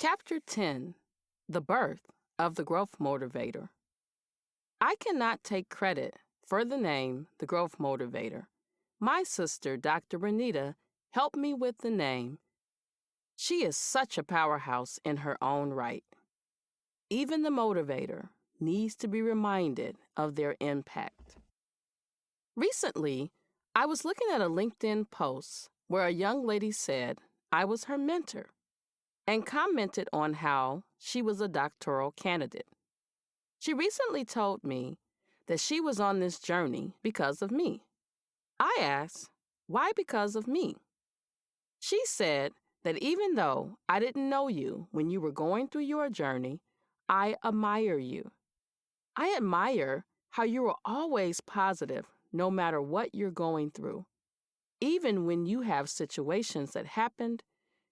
Chapter 10: The Birth of the Growth Motivator. I cannot take credit for the name The Growth Motivator. My sister, Dr. Renita, helped me with the name. She is such a powerhouse in her own right. Even the motivator needs to be reminded of their impact. Recently, I was looking at a LinkedIn post where a young lady said I was her mentor and commented on how she was a doctoral candidate. She recently told me that she was on this journey because of me. I asked, why because of me? She said that even though I didn't know you when you were going through your journey, I admire you. I admire how you are always positive no matter what you're going through. Even when you have situations that happened,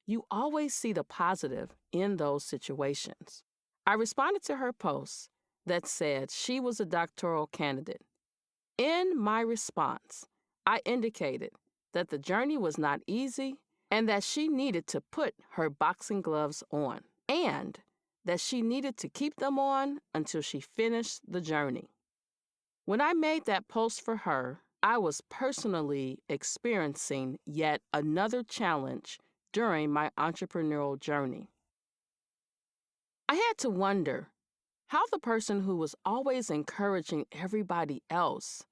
you always see the positive in those situations. I responded to her post that said she was a doctoral candidate. In my response, I indicated that the journey was not easy and that she needed to put her boxing gloves on and that she needed to keep them on until she finished the journey. When I made that post for her, I was personally experiencing yet another challenge during my entrepreneurial journey. I had to wonder how the person who was always encouraging everybody else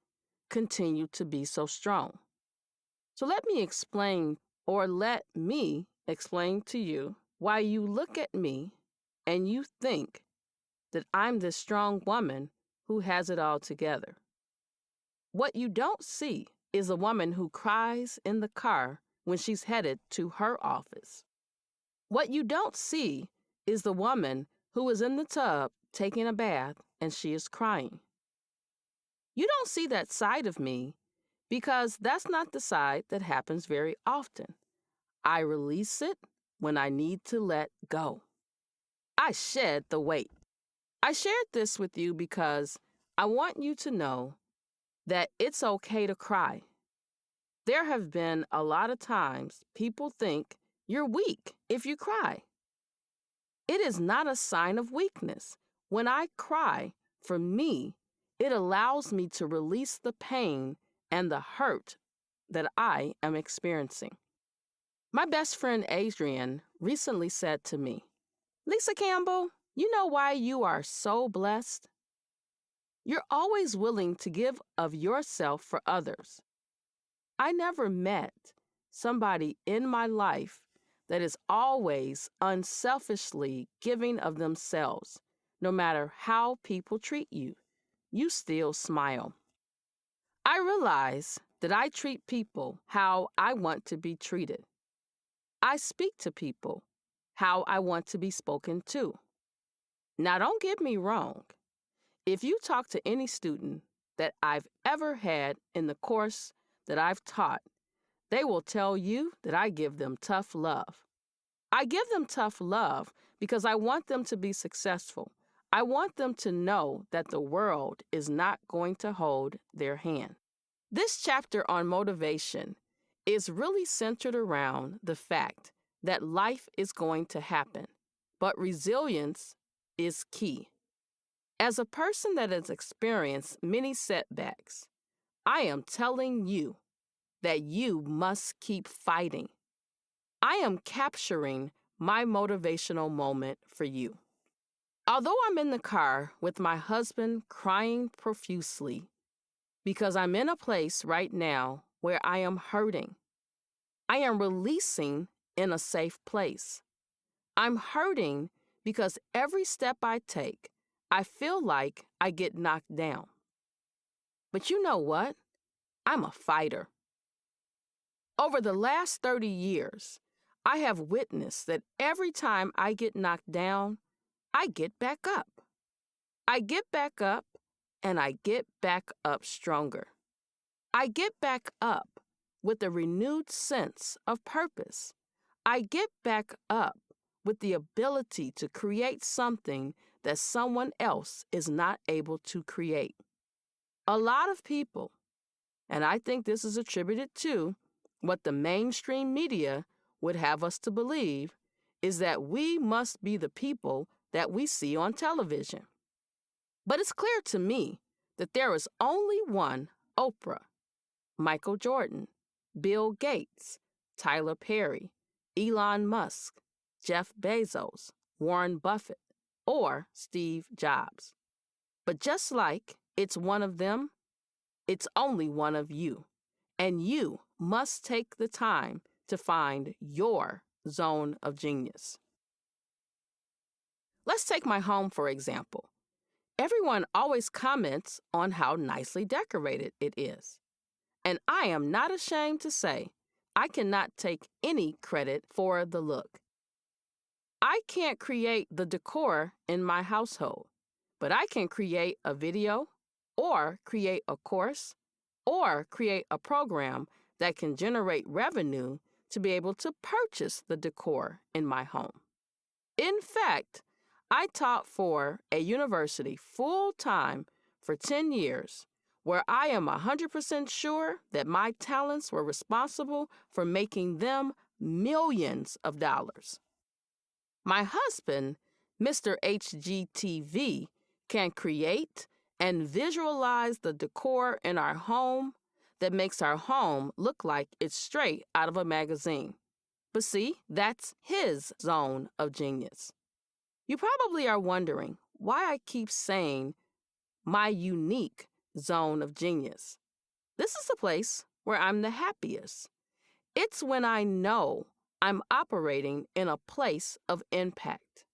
continued to be so strong. So let me explain to you why you look at me and you think that I'm this strong woman who has it all together. What you don't see is a woman who cries in the car when she's headed to her office. What you don't see is the woman who is in the tub taking a bath and she is crying. You don't see that side of me because that's not the side that happens very often. I release it when I need to let go. I shed the weight. I shared this with you because I want you to know that it's okay to cry. There have been a lot of times people think you're weak if you cry. It is not a sign of weakness. When I cry, for me, it allows me to release the pain and the hurt that I am experiencing. My best friend Adrienne recently said to me, "Lisa Campbell, you know why you are so blessed? You're always willing to give of yourself for others. I never met somebody in my life that is always unselfishly giving of themselves. No matter how people treat you, you still smile." I realize that I treat people how I want to be treated. I speak to people how I want to be spoken to. Now, don't get me wrong. If you talk to any student that I've ever had in the course that I've taught, they will tell you that I give them tough love. I give them tough love because I want them to be successful. I want them to know that the world is not going to hold their hand. This chapter on motivation is really centered around the fact that life is going to happen, but resilience is key. As a person that has experienced many setbacks, I am telling you that you must keep fighting. I am capturing my motivational moment for you. Although I'm in the car with my husband crying profusely because I'm in a place right now where I am hurting, I am releasing in a safe place. I'm hurting because every step I take, I feel like I get knocked down. But you know what? I'm a fighter. Over the last 30 years, I have witnessed that every time I get knocked down, I get back up. I get back up and I get back up stronger. I get back up with a renewed sense of purpose. I get back up with the ability to create something that someone else is not able to create. A lot of people, and I think this is attributed to what the mainstream media would have us to believe, is that we must be the people that we see on television. But it's clear to me that there is only one Oprah, Michael Jordan, Bill Gates, Tyler Perry, Elon Musk, Jeff Bezos, Warren Buffett, or Steve Jobs. But just like it's one of them, it's only one of you. And you must take the time to find your zone of genius. Let's take my home, for example. Everyone always comments on how nicely decorated it is. And I am not ashamed to say I cannot take any credit for the look. I can't create the decor in my household, but I can create a video or create a course or create a program that can generate revenue to be able to purchase the decor in my home. In fact, I taught for a university full-time for 10 years, where I am 100% sure that my talents were responsible for making them millions of dollars. My husband, Mr. HGTV, can create and visualize the decor in our home that makes our home look like it's straight out of a magazine. But see, that's his zone of genius. You probably are wondering why I keep saying my unique zone of genius. This is the place where I'm the happiest. It's when I know I'm operating in a place of impact.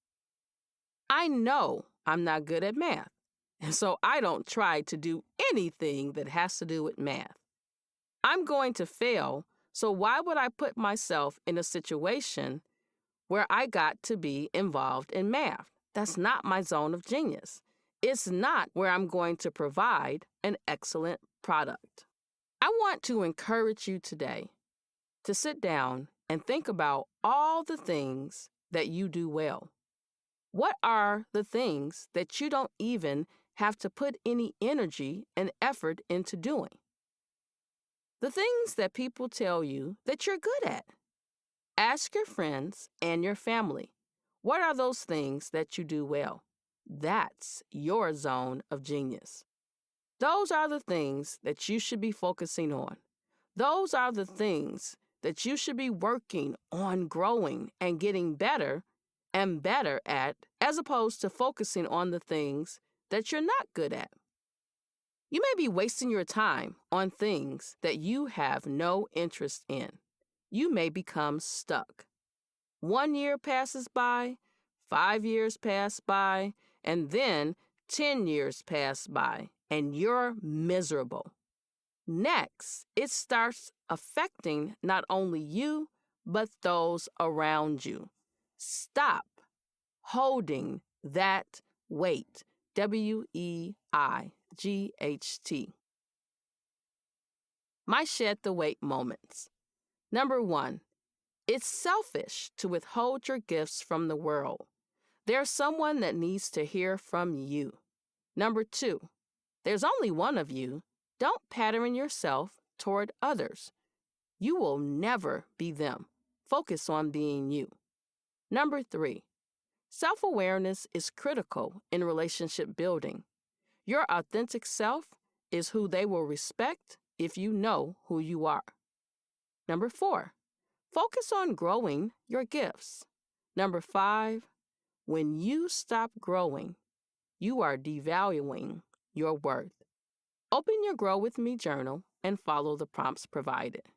I know I'm not good at math, and so I don't try to do anything that has to do with math. I'm going to fail, so why would I put myself in a situation where I got to be involved in math? That's not my zone of genius. It's not where I'm going to provide an excellent product. I want to encourage you today to sit down and think about all the things that you do well. What are the things that you don't even have to put any energy and effort into doing? The things that people tell you that you're good at. Ask your friends and your family, what are those things that you do well? That's your zone of genius. Those are the things that you should be focusing on. Those are the things that you should be working on growing and getting better and better at, as opposed to focusing on the things that you're not good at. You may be wasting your time on things that you have no interest in. You may become stuck. 1 year passes by, 5 years pass by, and then 10 years pass by, and you're miserable. Next, it starts affecting not only you, but those around you. Stop holding that weight. WEIGHT. My shed the weight moments. Number 1, it's selfish to withhold your gifts from the world. There's someone that needs to hear from you. Number 2, there's only one of you. Don't pattern yourself toward others. You will never be them. Focus on being you. Number 3, self-awareness is critical in relationship building. Your authentic self is who they will respect if you know who you are. Number 4, focus on growing your gifts. Number 5, when you stop growing, you are devaluing your worth. Open your Grow With Me journal and follow the prompts provided.